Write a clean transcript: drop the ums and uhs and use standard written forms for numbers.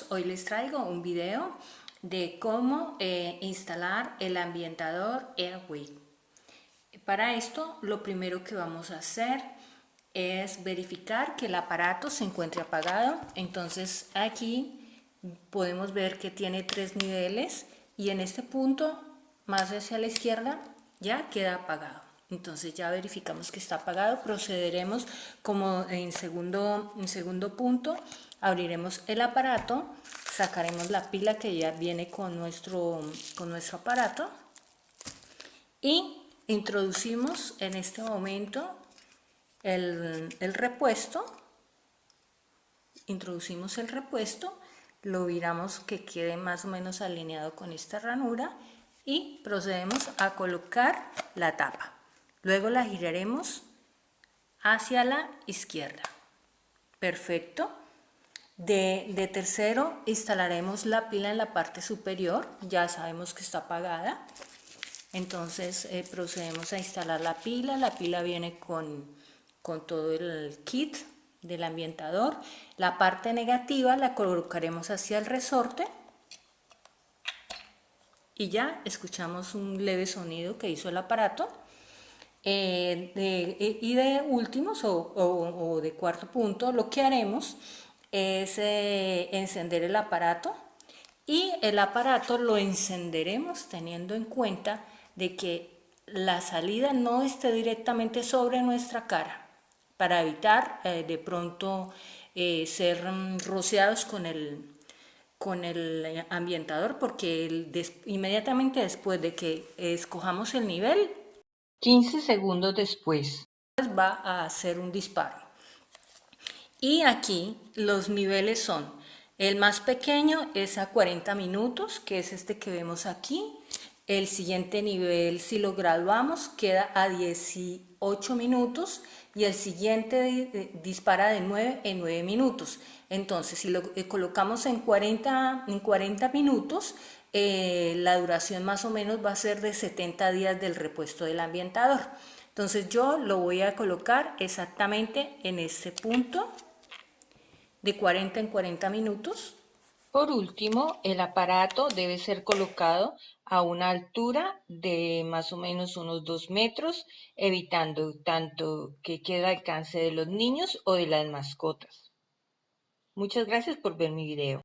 hoy les traigo un video de cómo instalar el ambientador Airwick. Para esto lo primero que vamos a hacer es verificar que el aparato se encuentre apagado. Entonces aquí podemos ver que tiene 3 niveles y en este punto más hacia la izquierda ya queda apagado. Entonces ya verificamos que está apagado, procederemos como en segundo punto, abriremos el aparato, sacaremos la pila que ya viene con nuestro aparato y introducimos en este momento el repuesto, introducimos el repuesto, lo viramos que quede más o menos alineado con esta ranura y procedemos a colocar la tapa. Luego la giraremos hacia la izquierda. Perfecto. De tercero instalaremos la pila en la parte superior, ya sabemos que está apagada. Entonces procedemos a instalar la pila viene con todo el kit del ambientador. La parte negativa la colocaremos hacia el resorte y ya escuchamos un leve sonido que hizo el aparato. Y de últimos o de cuarto punto, lo que haremos es encender el aparato, y el aparato lo encenderemos teniendo en cuenta de que la salida no esté directamente sobre nuestra cara para evitar de pronto ser rociados con el ambientador, porque inmediatamente después de que escojamos el nivel, 15 segundos después va a hacer un disparo. Y aquí los niveles son, el más pequeño es a 40 minutos, que es este que vemos aquí. El siguiente nivel, si lo graduamos, queda a 18 minutos y el siguiente dispara de 9 en 9 minutos. Entonces, si lo colocamos en 40 minutos, la duración más o menos va a ser de 70 días del repuesto del ambientador. Entonces yo lo voy a colocar exactamente en este punto de 40 en 40 minutos. Por último, el aparato debe ser colocado a una altura de más o menos unos 2 metros, evitando tanto que quede al alcance de los niños o de las mascotas. Muchas gracias por ver mi video.